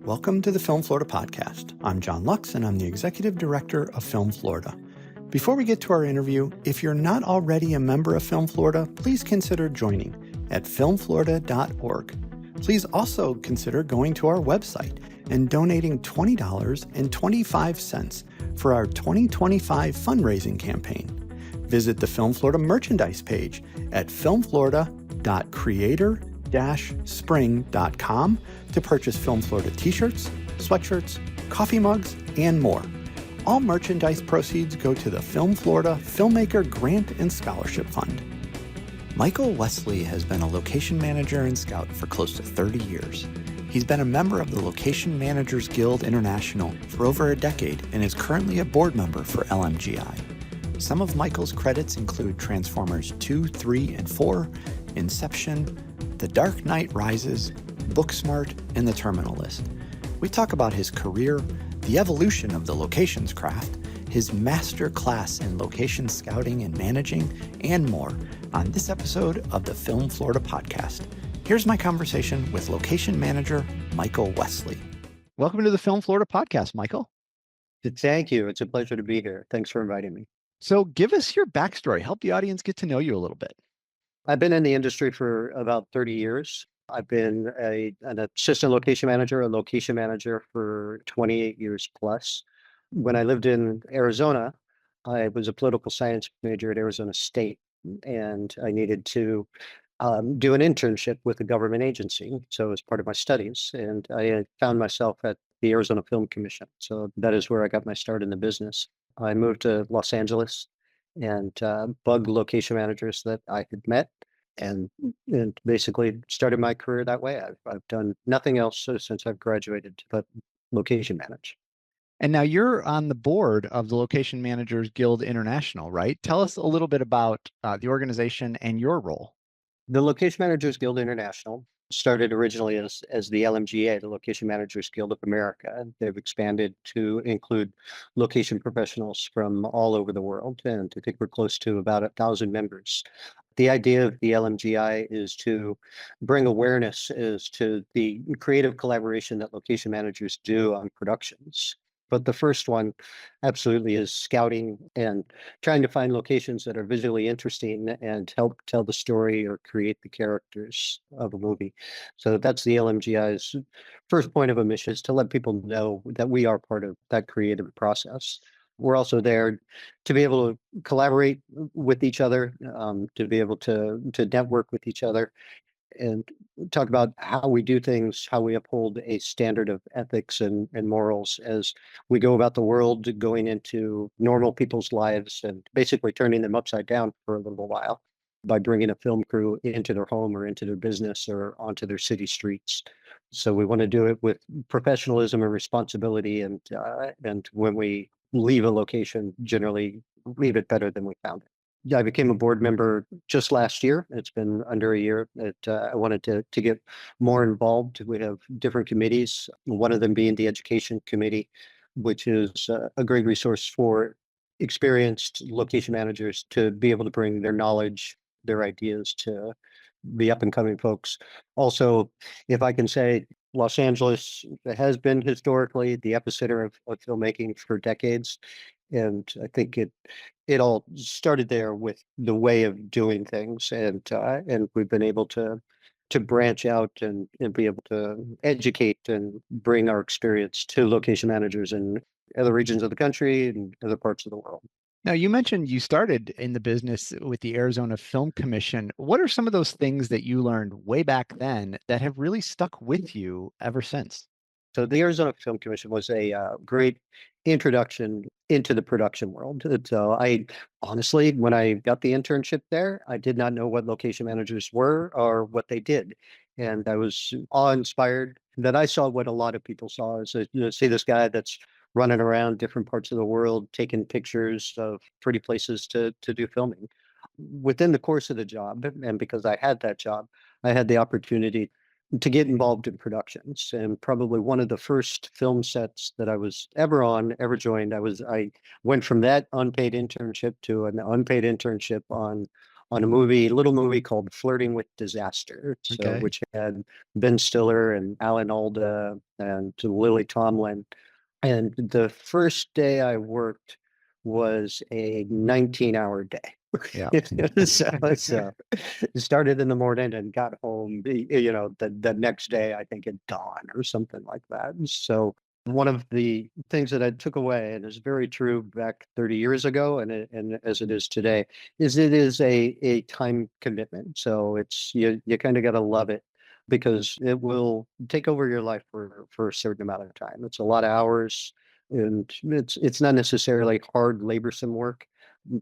Welcome to the Film Florida podcast. I'm John Lux, and I'm the Executive Director of Film Florida. Before we get to our interview, if you're not already a member of Film Florida, please consider joining at filmflorida.org. Please also consider going to our website and donating $20.25 for our 2025 fundraising campaign. Visit the Film Florida merchandise page at filmflorida.creator-spring.com to purchase Film Florida t-shirts, sweatshirts, coffee mugs, and more. All merchandise proceeds go to the Film Florida Filmmaker Grant and Scholarship Fund. Michael Wesley has been a location manager and scout for close to 30 years. He's been a member of the Location Managers Guild International for over a decade and is currently a board member for LMGI. Some of Michael's credits include Transformers 2, 3, and 4, Inception, The Dark Knight Rises, Booksmart, and The Terminal List. We talk about his career, the evolution of the locations craft, his master class in location scouting and managing, and more on this episode of the Film Florida podcast. Here's my conversation with location manager Michael Wesley. Welcome to the Film Florida podcast, Michael. Thank you. It's a pleasure to be here. Thanks for inviting me. So give us your backstory. Help the audience get to know you a little bit. I've been in the industry for about 30 years. I've been an assistant location manager, a location manager for 28 years plus. When I lived in Arizona, I was a political science major at Arizona State, and I needed to do an internship with a government agency. So as part of my studies, and I found myself at the Arizona Film Commission. So that is where I got my start in the business. I moved to Los Angeles and bugged location managers that I had met and basically started my career that way. I've done nothing else since I've graduated but location manage. And now you're on the board of the Location Managers Guild International, right? Tell us a little bit about the organization and your role. The Location Managers Guild International started originally as the LMGA, the Location Managers Guild of America. They've expanded to include location professionals from all over the world, and I think we're close to about 1,000 members. The idea of the LMGI is to bring awareness as to the creative collaboration that location managers do on productions. But the first one absolutely is scouting and trying to find locations that are visually interesting and help tell the story or create the characters of a movie. So that's the LMGI's first point of a mission, is to let people know that we are part of that creative process. We're also there to be able to collaborate with each other, to be able to network with each other, and talk about how we do things, how we uphold a standard of ethics and morals as we go about the world, going into normal people's lives and basically turning them upside down for a little while by bringing a film crew into their home or into their business or onto their city streets. So we want to do it with professionalism and responsibility, and when we leave a location, generally leave it better than we found it. Yeah, I became a board member just last year. It's been under a year that I wanted to get more involved. We have different committees, one of them being the education committee, which is a great resource for experienced location managers to be able to bring their knowledge, their ideas to the up and coming folks. Also, if I can say, Los Angeles has been historically the epicenter of filmmaking for decades. And I think it all started there with the way of doing things. And we've been able to branch out and be able to educate and bring our experience to location managers in other regions of the country and other parts of the world. Now, you mentioned you started in the business with the Arizona Film Commission. What are some of those things that you learned way back then that have really stuck with you ever since? So the Arizona Film Commission was a great introduction into the production world. So I honestly, when I got the internship there, I did not know what location managers were or what they did. And I was awe-inspired that I saw what a lot of people saw, is see this guy that's running around different parts of the world, taking pictures of pretty places to do filming. Within the course of the job, and because I had that job, I had the opportunity to get involved in productions. And probably one of the first film sets that I was ever joined, I went from that unpaid internship to an unpaid internship on on a little movie called Flirting with Disaster. So, Okay. which had Ben Stiller and Alan Alda and Lily Tomlin. And the first day I worked was a 19-hour day. Yeah. So it started in the morning and got home, the next day, I think at dawn or something like that. So one of the things that I took away, and is very true back 30 years ago, and as it is today, is it is a time commitment. So you kind of got to love it because it will take over your life for a certain amount of time. It's a lot of hours, and it's not necessarily hard, laborsome work,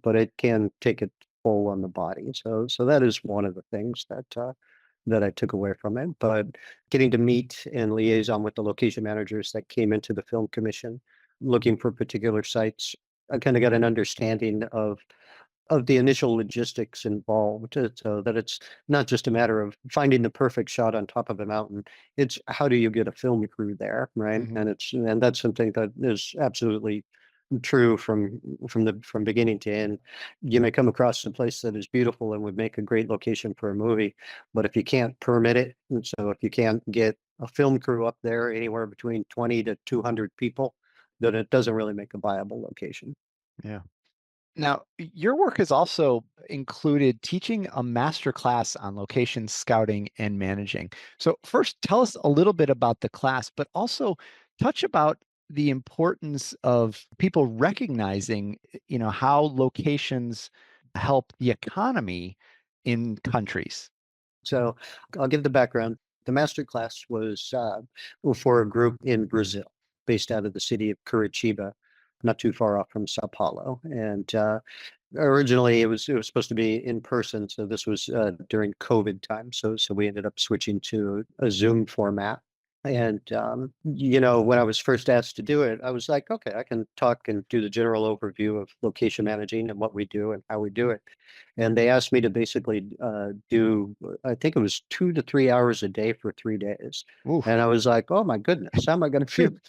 but it can take a toll on the body. So that is one of the things that I took away from it. But getting to meet and liaison with the location managers that came into the film commission, looking for particular sites, I kind of got an understanding of the initial logistics involved, so that it's not just a matter of finding the perfect shot on top of a mountain. It's how do you get a film crew there, right? Mhm. And that's something that is absolutely true from beginning to end. You may come across a place that is beautiful and would make a great location for a movie, but if you can't permit it, and so if you can't get a film crew up there anywhere between 20 to 200 people, then it doesn't really make a viable location. Yeah. Now, your work has also included teaching a master class on location scouting and managing. So, first, tell us a little bit about the class, but also touch about the importance of people recognizing, how locations help the economy in countries. So I'll give the background. The master class was for a group in Brazil, based out of the city of Curitiba, not too far off from Sao Paulo. And originally it was supposed to be in person, so this was during COVID time. So we ended up switching to a Zoom format. And when I was first asked to do it, I was like, okay, I can talk and do the general overview of location managing and what we do and how we do it. And they asked me to basically do, I think it was 2 to 3 hours a day for 3 days. Oof. And I was like, oh my goodness, how am I going to film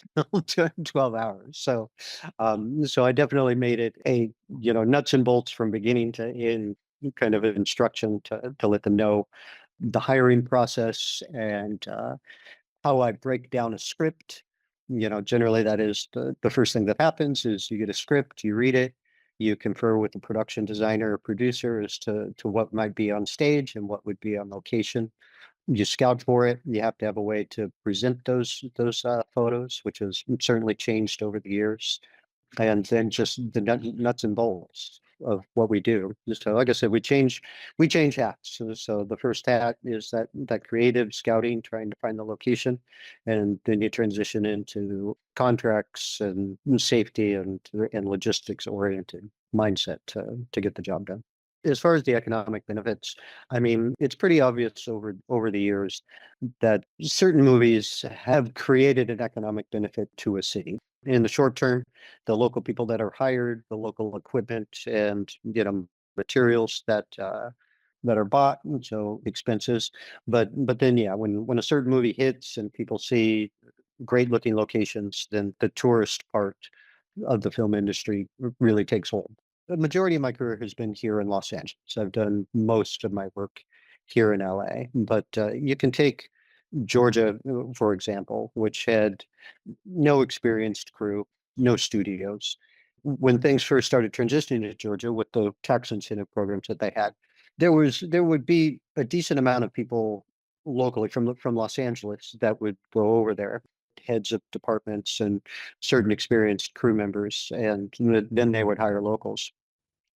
12 hours? So I definitely made it a, nuts and bolts from beginning to end kind of instruction to let them know the hiring process and how I break down a script. Generally that is the first thing that happens is you get a script, you read it, you confer with the production designer or producer as to what might be on stage and what would be on location. You scout for it. You have to have a way to present those photos, which has certainly changed over the years, and then just the nuts and bolts of what we do. So, like I said, we change hats. So the first hat is that creative scouting, trying to find the location, and then you transition into contracts and safety and logistics oriented mindset to get the job done. As far as the economic benefits, I mean, it's pretty obvious over the years that certain movies have created an economic benefit to a city. In the short term, the local people that are hired, the local equipment and materials that are bought, and so expenses. But then yeah, when a certain movie hits and people see great looking locations, then the tourist part of the film industry really takes hold. The majority of my career has been here in Los Angeles. I've done most of my work here in LA, but you can take Georgia, for example, which had no experienced crew, no studios. When things first started transitioning to Georgia with the tax incentive programs that they had, there would be a decent amount of people locally from Los Angeles that would go over there, heads of departments and certain experienced crew members, and then they would hire locals.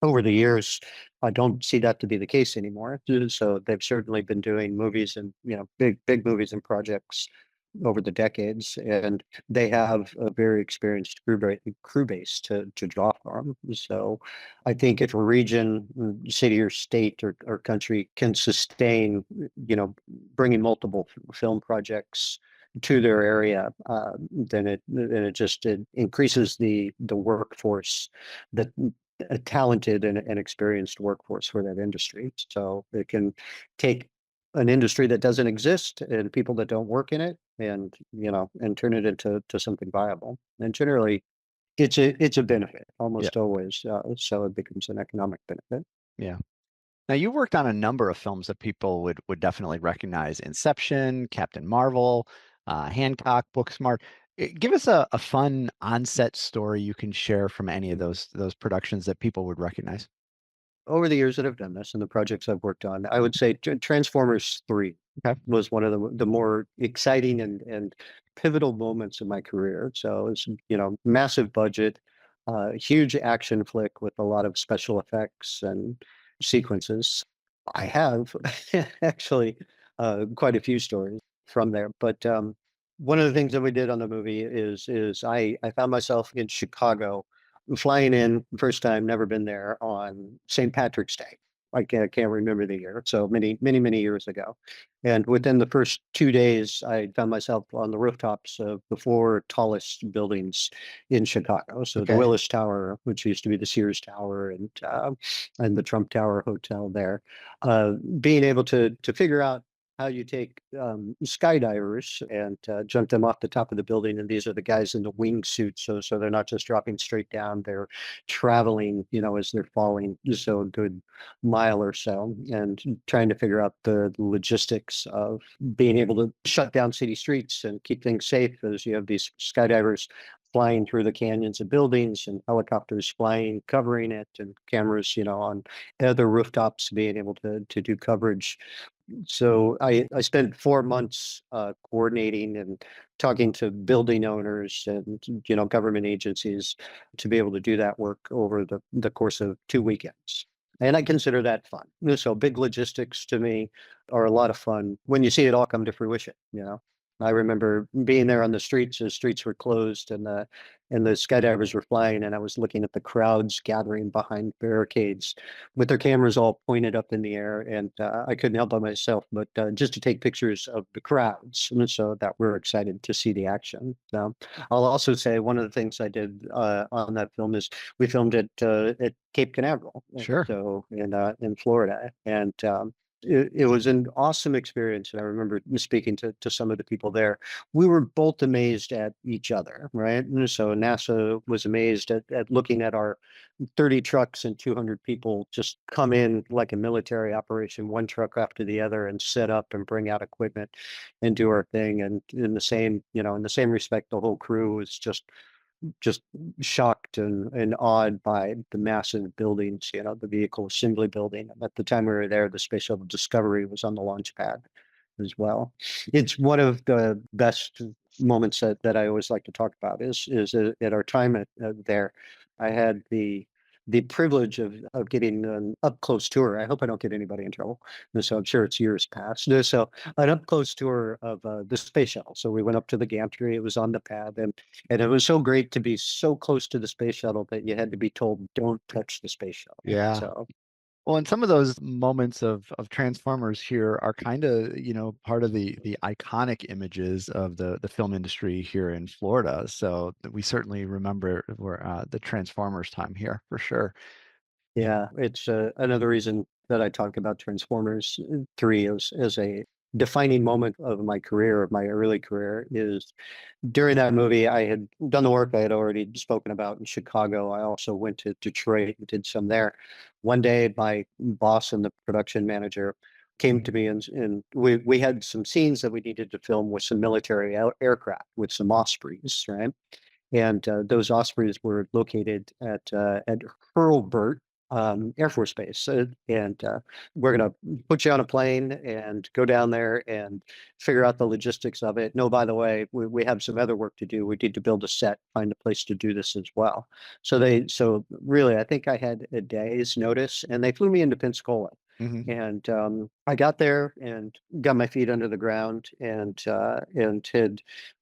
Over the years, I don't see that to be the case anymore. So they've certainly been doing movies and big movies and projects over the decades, and they have a very experienced crew base to draw from. So I think if a region, city or state or country can sustain, bringing multiple film projects to their area, then it increases the workforce, that a talented and experienced workforce for that industry. So it can take an industry that doesn't exist and people that don't work in it, and turn it into something viable. And generally, it's a benefit Yeah. almost always. So it becomes an economic benefit. Yeah. Now, you worked on a number of films that people would definitely recognize: Inception, Captain Marvel, Hancock, Booksmart. Give us a fun on-set story you can share from any of those productions that people would recognize. Over the years that I've done this and the projects I've worked on, I would say Transformers 3 Okay. was one of the more exciting and pivotal moments in my career. So it's, massive budget, huge action flick with a lot of special effects and sequences. I have actually quite a few stories from there, but one of the things that we did on the movie is I found myself in Chicago flying in first time, never been there, on St. Patrick's Day. I can't remember the year, so many years ago. And within the first 2 days, I found myself on the rooftops of the four tallest buildings in Chicago. So the Okay. Willis Tower, which used to be the Sears Tower, and the Trump Tower Hotel there. Being able to figure out how you take skydivers and jump them off the top of the building, and these are the guys in the wingsuits, so they're not just dropping straight down; they're traveling, as they're falling, so a good mile or so, and trying to figure out the logistics of being able to shut down city streets and keep things safe as you have these skydivers flying through the canyons of buildings and helicopters flying, covering it, and cameras, on other rooftops being able to do coverage. So I spent 4 months coordinating and talking to building owners and government agencies to be able to do that work over the course of 2 weekends. And I consider that fun. So big logistics to me are a lot of fun when you see it all come to fruition. I remember being there on the streets. The streets were closed, and the skydivers were flying, and I was looking at the crowds gathering behind barricades with their cameras all pointed up in the air, and I couldn't help by myself but just to take pictures of the crowds, and so that we're excited to see the action. I'll also say one of the things I did on that film is we filmed it at Cape Canaveral, Sure. so in Florida, and it was an awesome experience. And I remember speaking to some of the people there. We were both amazed at each other, right? And so NASA was amazed at looking at our 30 trucks and 200 people just come in like a military operation, one truck after the other, and set up and bring out equipment and do our thing. And in the same respect, the whole crew was just shocked and awed by the massive buildings, the vehicle assembly building. And at the time we were there, the Space Shuttle Discovery was on the launch pad as well. It's one of the best moments that I always like to talk about is at our time there. I had the privilege of getting an up close tour. I hope I don't get anybody in trouble. So I'm sure it's years past. So an up close tour of the space shuttle. So we went up to the gantry. It was on the pad, and it was so great to be so close to the space shuttle that you had to be told, "Don't touch the space shuttle." Yeah. So Well, and some of those moments of Transformers here are kind of, part of the iconic images of the film industry here in Florida. So we certainly remember the Transformers time here for sure. yeah, it's another reason that I talk about Transformers 3 as a defining moment of my career, of my early career, is during that movie. I had done the work I had already spoken about in Chicago. I also went to Detroit and did some there. One day, my boss and the production manager came to me, and we had some scenes that we needed to film with some military aircraft, with some Ospreys, right? And those Ospreys were located at Hurlburt Air Force Base. And we're going to put you on a plane and go down there and figure out the logistics of it. No, by the way, we have some other work to do. We need to build a set, find a place to do this as well. So really, I think I had a day's notice, and they flew me into Pensacola. Hmm. And I got there and got my feet under the ground, and had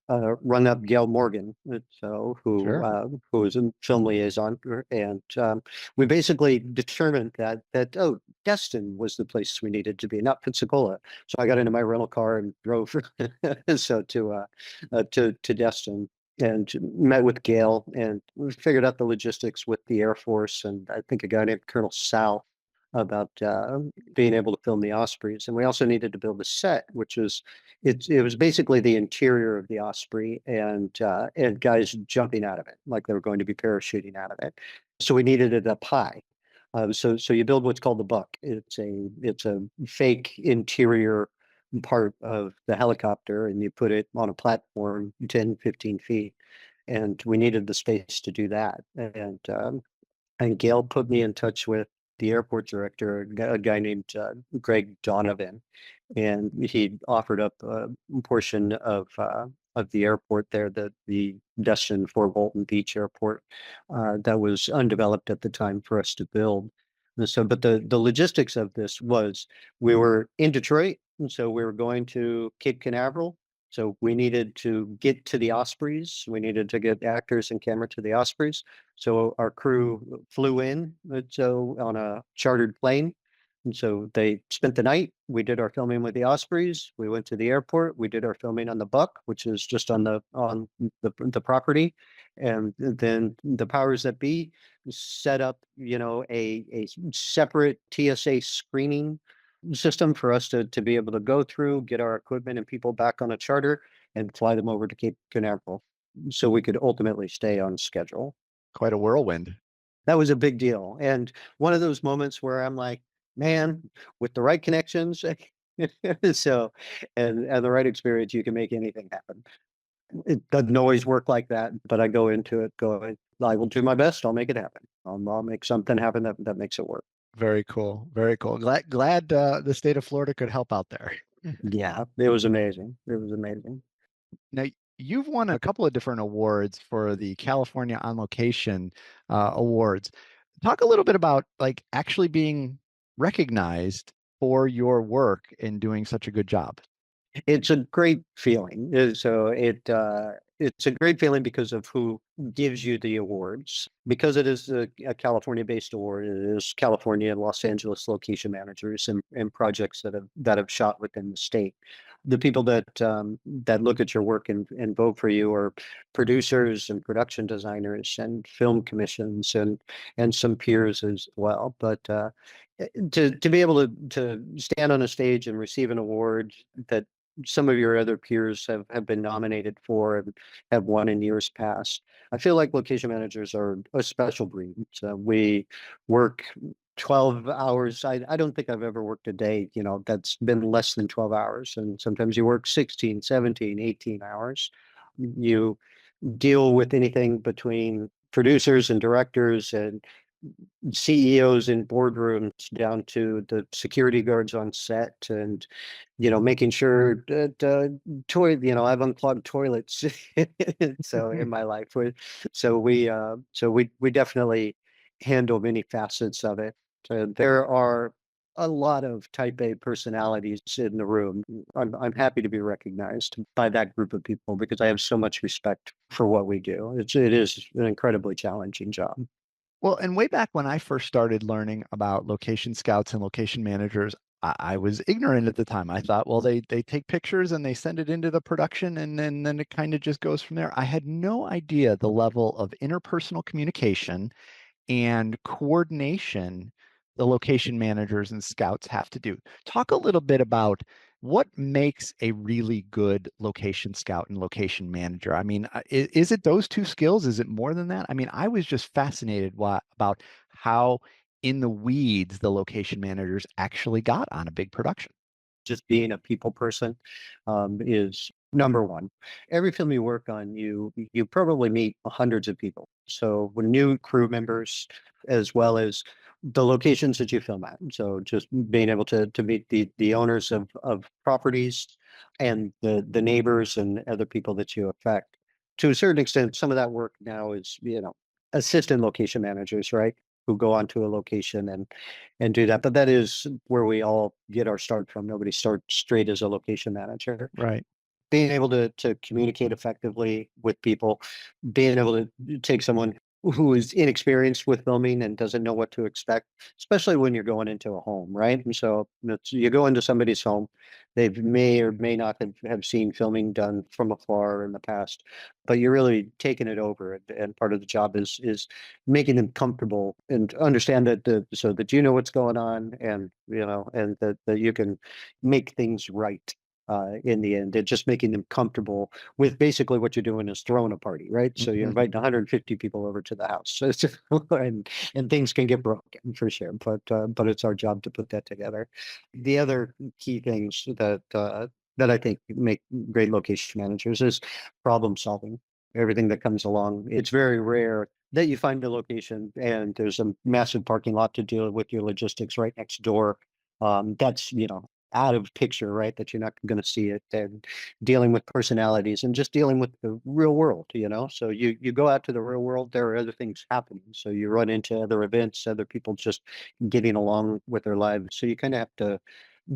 rung up Gail Morgan, Sure. who was a film liaison, and we basically determined that Destin was the place we needed to be, not Pensacola. So I got into my rental car and drove so to Destin, and met with Gail, and we figured out the logistics with the Air Force, and I think a guy named Colonel Sal, about being able to film the Ospreys. And we also needed to build a set, which was it was basically the interior of the Osprey, and guys jumping out of it like they were going to be parachuting out of it. So we needed it up high. So you build what's called the buck. It's a fake interior part of the helicopter, and you put it on a platform 10, 15 feet. And we needed the space to do that. And Gail put me in touch with the airport director, a guy named Greg Donovan, and he offered up a portion of the airport there, the Destin Fort Walton Beach Airport, that was undeveloped at the time for us to build. And so, but the logistics of this was we were in Detroit, and so we were going to Cape Canaveral. So we needed to get to the Ospreys. We needed to get actors and camera to the Ospreys. So our crew flew in, so on a chartered plane. And so they spent the night. We did our filming with the Ospreys. We went to the airport. We did our filming on the Buck, which is just on the property. And then the powers that be set up, a separate TSA screening system for us to be able to go through, get our equipment and people back on a charter and fly them over to Cape Canaveral so we could ultimately stay on schedule. Quite a whirlwind. That was a big deal. And one of those moments where I'm like, man, with the right connections, so and the right experience, you can make anything happen. It doesn't always work like that, but I go into it going, I will do my best. I'll make it happen. I'll make something happen that makes it work. Very cool. Very cool. Glad the state of Florida could help out there. Yeah, it was amazing. It was amazing. Now, you've won a couple of different awards for the California On Location awards. Talk a little bit about like actually being recognized for your work in doing such a good job. It's a great feeling. It's a great feeling because of who gives you the awards. Because it is a California-based award, it is California and Los Angeles location managers and projects that have shot within the state. The people that look at your work and vote for you are producers and production designers and film commissions and some peers as well. But to be able to stand on a stage and receive an award that some of your other peers have been nominated for and have won in years past. I feel like location managers are a special breed. So we work 12 hours. I don't think I've ever worked a day, that's been less than 12 hours. And sometimes you work 16, 17, 18 hours. You deal with anything between producers and directors and CEOs in boardrooms down to the security guards on set and making sure that I've unclogged toilets so in my life. So we definitely handle many facets of it. There are a lot of type A personalities in the room. I'm happy to be recognized by that group of people because I have so much respect for what we do. It is an incredibly challenging job. Well, and way back when I first started learning about location scouts and location managers, I was ignorant at the time. I thought, well, they take pictures and they send it into the production and then it kind of just goes from there. I had no idea the level of interpersonal communication and coordination the location managers and scouts have to do. Talk a little bit about what makes a really good location scout and location manager. I mean, is it those two skills? Is it more than that? I mean, I was just fascinated about how in the weeds the location managers actually got on a big production. Just being a people person is number one. Every film you work on, you probably meet hundreds of people. So when new crew members, as well as the locations that you film at. So just being able to meet the owners of properties and the neighbors and other people that you affect. To a certain extent, some of that work now is, assistant location managers, right? Who go onto a location and do that. But that is where we all get our start from. Nobody starts straight as a location manager. Right. Being able to communicate effectively with people, being able to take someone who is inexperienced with filming and doesn't know what to expect, especially when you're going into a home, right? And so you go into somebody's home, they may or may not have seen filming done from afar in the past, but you're really taking it over. And part of the job is making them comfortable and understand that so that you know what's going on and, and that you can make things right. in the end. It's just making them comfortable with basically what you're doing is throwing a party, right? So you're Mhm. inviting 150 people over to the house. So it's and things can get broken for sure, but it's our job to put that together. The other key things that I think make great location managers is problem solving. Everything that comes along. It's very rare that you find a location and there's a massive parking lot to deal with your logistics right next door. That's, out of picture, right? That you're not going to see it, and dealing with personalities and just dealing with the real world, So you go out to the real world, there are other things happening. So you run into other events, other people just getting along with their lives. So you kind of have to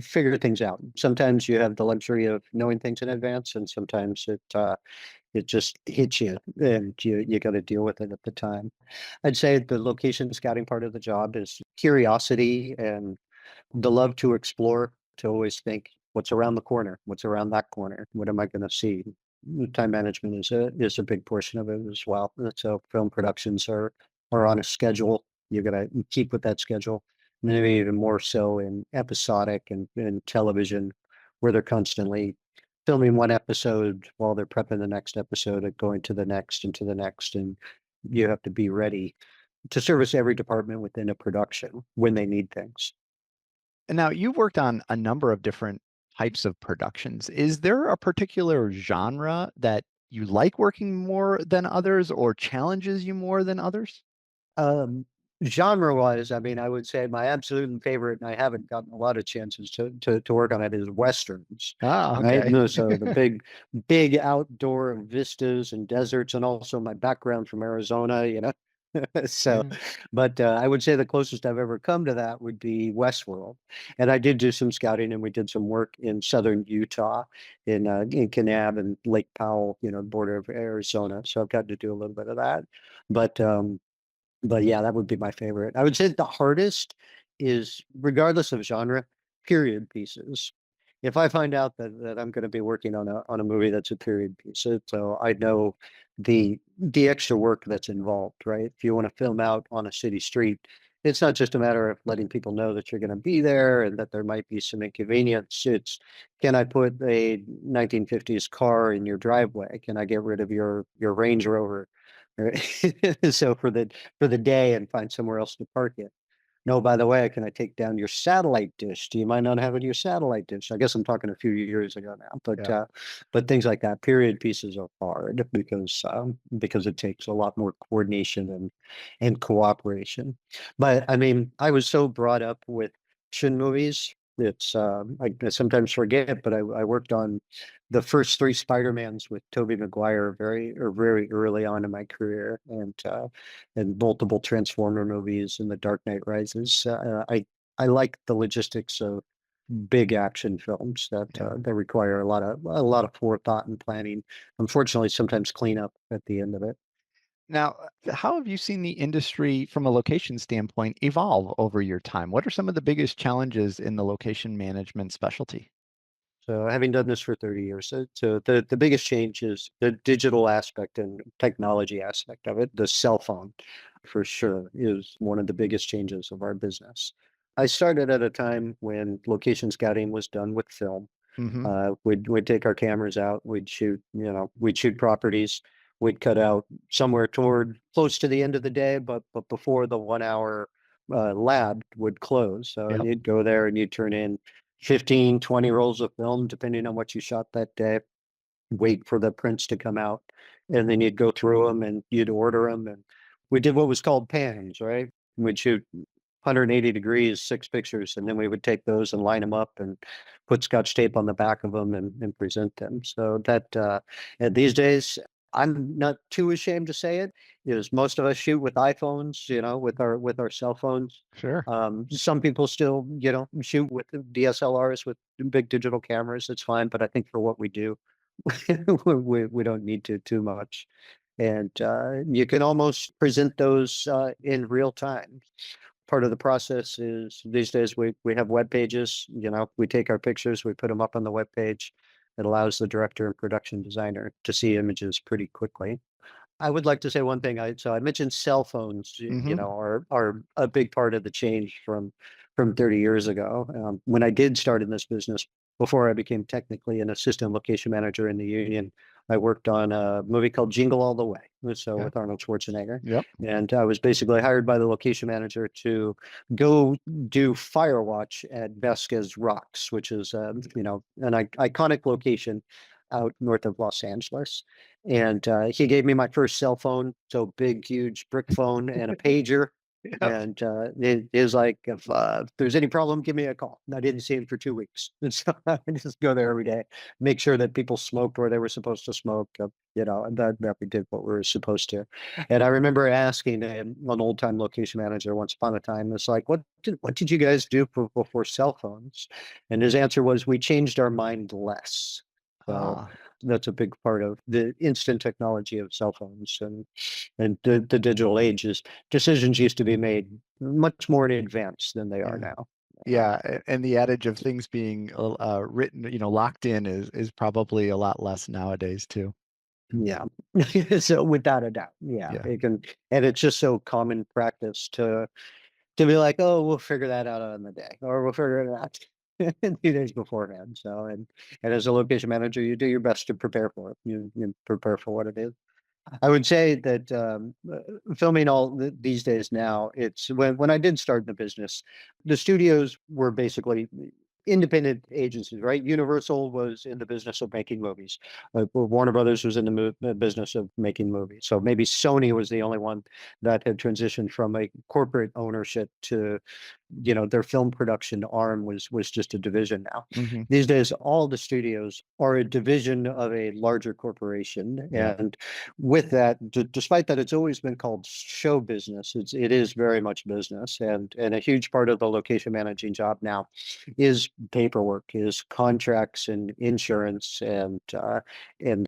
figure things out. Sometimes you have the luxury of knowing things in advance, and sometimes it just hits you and you got to deal with it at the time. I'd say the location scouting part of the job is curiosity and the love to explore, to always think what's around the corner, what's around that corner, what am I going to see? Time management is a big portion of it as well. So film productions are on a schedule. You got to keep with that schedule. Maybe even more so in episodic and television, where they're constantly filming one episode while they're prepping the next episode and going to the next and to the next, and you have to be ready to service every department within a production when they need things. And now you've worked on a number of different types of productions. Is there a particular genre that you like working more than others or challenges you more than others? Um, Genre-wise, I mean, I would say my absolute favorite, and I haven't gotten a lot of chances to work on it, is Westerns, Ah, right? okay. No, so the big outdoor vistas and deserts, and also my background from Arizona, So, Mhm. but I would say the closest I've ever come to that would be Westworld. And I did do some scouting, and we did some work in southern Utah, in Kanab and Lake Powell, border of Arizona. So I've got to do a little bit of that. But but yeah, that would be my favorite. I would say the hardest is, regardless of genre, period pieces. If I find out that I'm going to be working on a movie that's a period piece, so I know the extra work that's involved, right? If you want to film out on a city street, it's not just a matter of letting people know that you're going to be there and that there might be some inconvenience. It's, can I put a 1950s car in your driveway? Can I get rid of your Range Rover? Right? So for the day and find somewhere else to park it. No, by the way, can I take down your satellite dish? Do you mind not having your satellite dish? I guess I'm talking a few years ago now, Yeah. but things like that. Period pieces are hard because it takes a lot more coordination and cooperation. But I mean, I was so brought up with action movies. It's I sometimes forget, but I worked on the first three Spider-Mans with Tobey Maguire very early on in my career, and multiple Transformer movies and The Dark Knight Rises. I like the logistics of big action films Yeah. that require a lot of forethought and planning. Unfortunately, sometimes cleanup at the end of it. Now, how have you seen the industry from a location standpoint evolve over your time? What are some of the biggest challenges in the location management specialty? So having done this for 30 years, so the biggest change is the digital aspect and technology aspect of it. The cell phone, for sure, is one of the biggest changes of our business. I started at a time when location scouting was done with film. Hmm. We'd take our cameras out, we'd shoot properties, we'd cut out somewhere toward close to the end of the day, but before the 1 hour lab would close. So Yep. you'd go there and you'd turn in 15, 20 rolls of film, depending on what you shot that day, wait for the prints to come out, and then you'd go through them and you'd order them. And we did what was called pans, right? We'd shoot 180 degrees, 6 pictures, and then we would take those and line them up and put scotch tape on the back of them and present them. So and these days, I'm not too ashamed to say it, is most of us shoot with iPhones, with our cell phones. Sure. Some people still, shoot with DSLRs with big digital cameras. It's fine, but I think for what we do, we don't need to too much. And you can almost present those in real time. Part of the process is these days we have web pages. We take our pictures, we put them up on the web page. It allows the director and production designer to see images pretty quickly. I would like to say one thing. I mentioned cell phones, Hmm. are a big part of the change from 30 years ago. When I did start in this business, before I became technically an assistant location manager in the union, I worked on a movie called Jingle All the Way, so Yeah. with Arnold Schwarzenegger. Yep. And I was basically hired by the location manager to go do fire watch at Vasquez Rocks, which is an iconic location out north of Los Angeles. And he gave me my first cell phone, so big, huge brick phone and a pager. Yep. And it is like, if there's any problem, give me a call. And I didn't see him for 2 weeks. And so I just go there every day, make sure that people smoked where they were supposed to smoke, and that we did what we were supposed to. And I remember asking an old time location manager once upon a time, it's like, what did you guys do before cell phones? And his answer was, we changed our mind less. So Ah, that's a big part of the instant technology of cell phones and the digital age is decisions used to be made much more in advance than they are yeah. now. Yeah, and the adage of things being written, locked in is probably a lot less nowadays too. Yeah. So without a doubt, yeah, Yeah. it can, and it's just so common practice to be like, oh, we'll figure that out on the day, or we'll figure it out 2 days beforehand. So, and as a location manager, you do your best to prepare for it. You prepare for what it is. I would say that filming these days now, it's when I did start in the business, the studios were basically independent agencies, right? Universal was in the business of making movies. Warner Brothers was in the business of making movies. So maybe Sony was the only one that had transitioned from a corporate ownership to, their film production arm was just a division now. Hmm. These days, all the studios are a division of a larger corporation, Yeah. and with that, despite that, it's always been called show business. It is very much business, and a huge part of the location managing job now is paperwork, is contracts and insurance and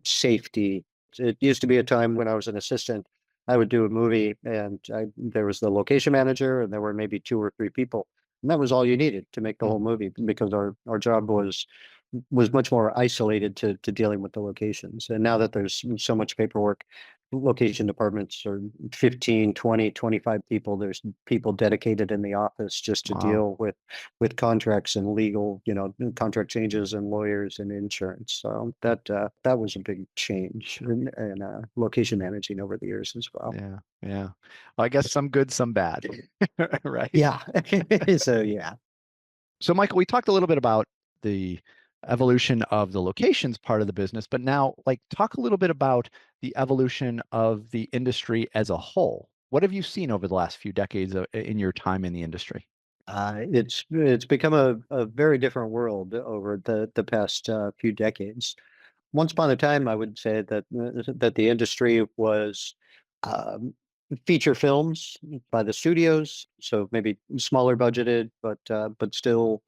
safety. It used to be a time when I was an assistant, I would do a movie, and there was the location manager, and there were maybe 2 or 3 people, and that was all you needed to make the Mm. whole movie because our job was much more isolated to dealing with the locations. And now that there's so much paperwork, location departments are 15, 20, 25 people. There's people dedicated in the office just to Wow. deal with contracts and legal, contract changes and lawyers and insurance. So that was a big change in location managing over the years as well. Yeah. Yeah. Well, I guess some good, some bad, right? Yeah. So yeah. So, Michael, we talked a little bit about the evolution of the locations part of the business, but now, talk a little bit about the evolution of the industry as a whole. What have you seen over the last few decades in your time in the industry? It's become a very different world over the past few decades. Once upon a time, I would say that the industry was um, feature films by the studios, so maybe smaller budgeted, but still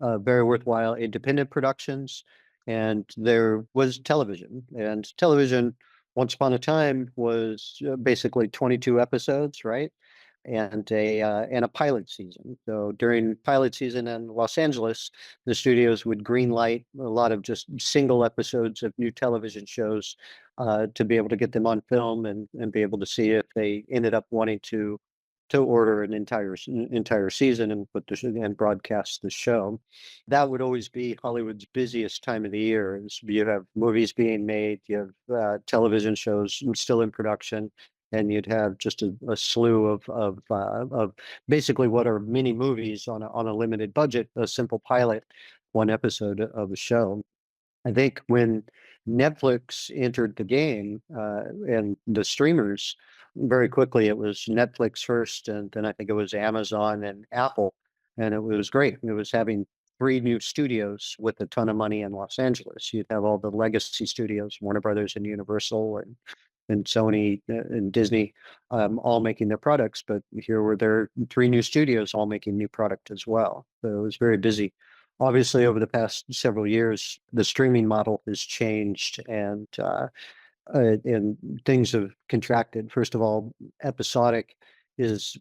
very worthwhile independent productions. And there was television, and television once upon a time was basically 22 episodes, right? And a pilot season. So during pilot season in Los Angeles, the studios would green light a lot of just single episodes of new television shows to be able to get them on film and be able to see if they ended up wanting to order an entire season and and broadcast the show. That would always be Hollywood's busiest time of the year. You have movies being made, you have television shows still in production, and you'd have just a slew of basically what are mini movies on a limited budget, a simple pilot, one episode of a show. I think when Netflix entered the game and the streamers, very quickly it was Netflix first, and then I think it was Amazon and Apple, and it was great. It was having 3 new studios with a ton of money in Los Angeles. You'd have all the legacy studios, Warner Brothers and Universal and Sony and Disney, all making their products. But here were their 3 new studios all making new product as well. So it was very busy. Obviously, over the past several years, the streaming model has changed and things have contracted. First of all, episodic is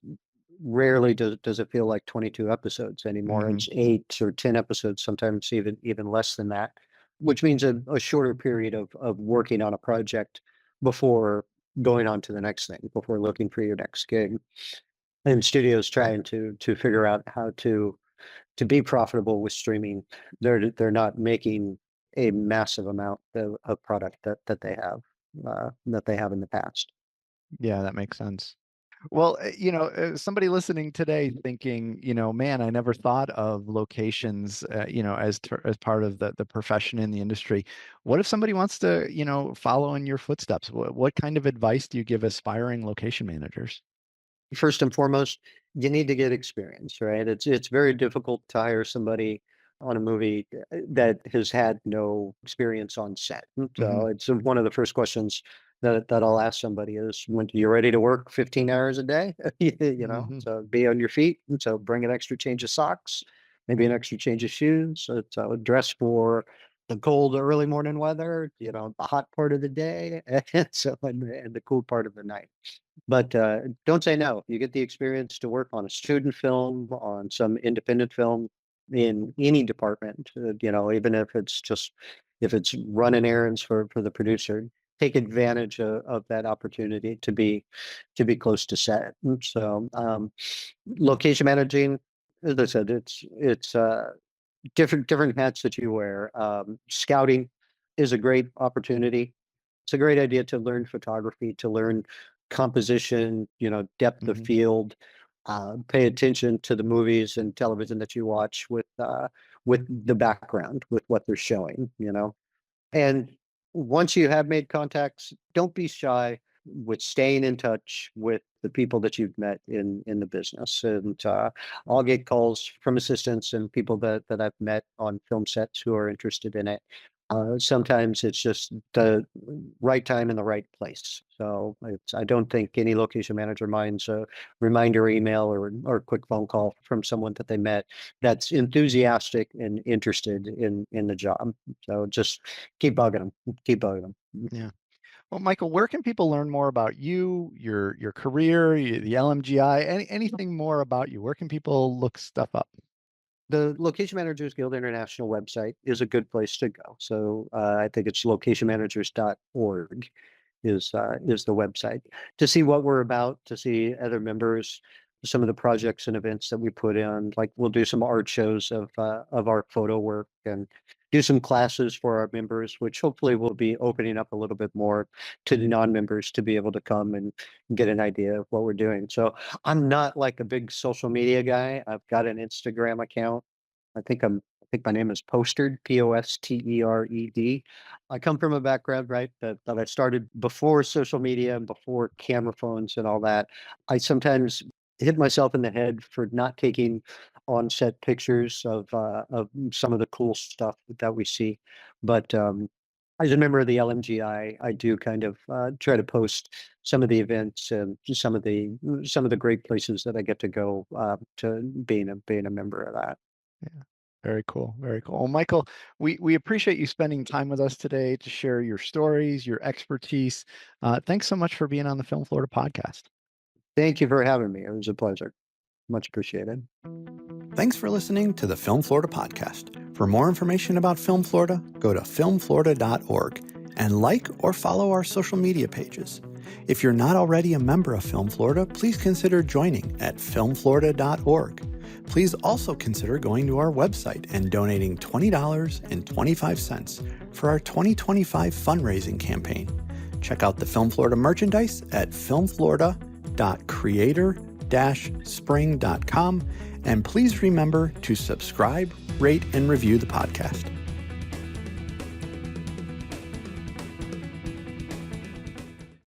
rarely does it feel like 22 episodes anymore. Hmm. It's 8 or 10 episodes, sometimes even less than that, which means a shorter period of working on a project before going on to the next thing, before looking for your next gig. And studios trying to figure out how to to be profitable with streaming, they're not making a massive amount of product that they have in the past. Yeah, that makes sense. Well, somebody listening today thinking, man, I never thought of locations, as part of the profession in the industry. What if somebody wants to, follow in your footsteps? What kind of advice do you give aspiring location managers? First and foremost, you need to get experience, right? It's very difficult to hire somebody on a movie that has had no experience on set. Hmm. So it's one of the first questions that I'll ask somebody is, when you ready to work 15 hours a day? Hmm. So be on your feet. And so bring an extra change of socks, maybe an extra change of shoes. So dress for the cold early morning weather, the hot part of the day, and the cool part of the night. But don't say no. You get the experience to work on a student film, on some independent film in any department, even if it's running errands for the producer, take advantage of that opportunity to be close to set. And so location managing, as I said, it's different hats that you wear. Scouting is a great opportunity. It's a great idea to learn photography, to learn composition, depth of Hmm. field, pay attention to the movies and television that you watch with the background, with what they're showing. And once you have made contacts, don't be shy with staying in touch with the people that you've met in the business. And I'll get calls from assistants and people that I've met on film sets who are interested in it. Sometimes it's just the right time and the right place. So I don't think any location manager minds a reminder email or a quick phone call from someone that they met that's enthusiastic and interested in the job. So just keep bugging them, keep bugging them. Yeah. Well, Michael, where can people learn more about you, your career, the LMGI, anything more about you? Where can people look stuff up? The Location Managers Guild International website is a good place to go. So I think it's locationmanagers.org is the website to see what we're about, to see other members, some of the projects and events that we put in. Like we'll do some art shows of our photo work and do some classes for our members, which hopefully will be opening up a little bit more to the non-members to be able to come and get an idea of what we're doing. So I'm not like a big social media guy. I've got an Instagram account. I think my name is Postered, Postered. I come from a background, right, that I started before social media and before camera phones and all that. I sometimes hit myself in the head for not taking on set pictures of some of the cool stuff that we see. But as a member of the LMGI, I do kind of try to post some of the events and some of the great places that I get to go to being a member of that. Yeah. Very cool. Very cool. Well, Michael, we appreciate you spending time with us today to share your stories, your expertise. Thanks so much for being on the Film Florida podcast. Thank you for having me. It was a pleasure. Much appreciated. Thanks for listening to the Film Florida podcast. For more information about Film Florida, go to filmflorida.org and like or follow our social media pages. If you're not already a member of Film Florida, please consider joining at filmflorida.org. Please also consider going to our website and donating $20.25 for our 2025 fundraising campaign. Check out the Film Florida merchandise at filmflorida.creator-spring.com, and please remember to subscribe, rate, and review the podcast.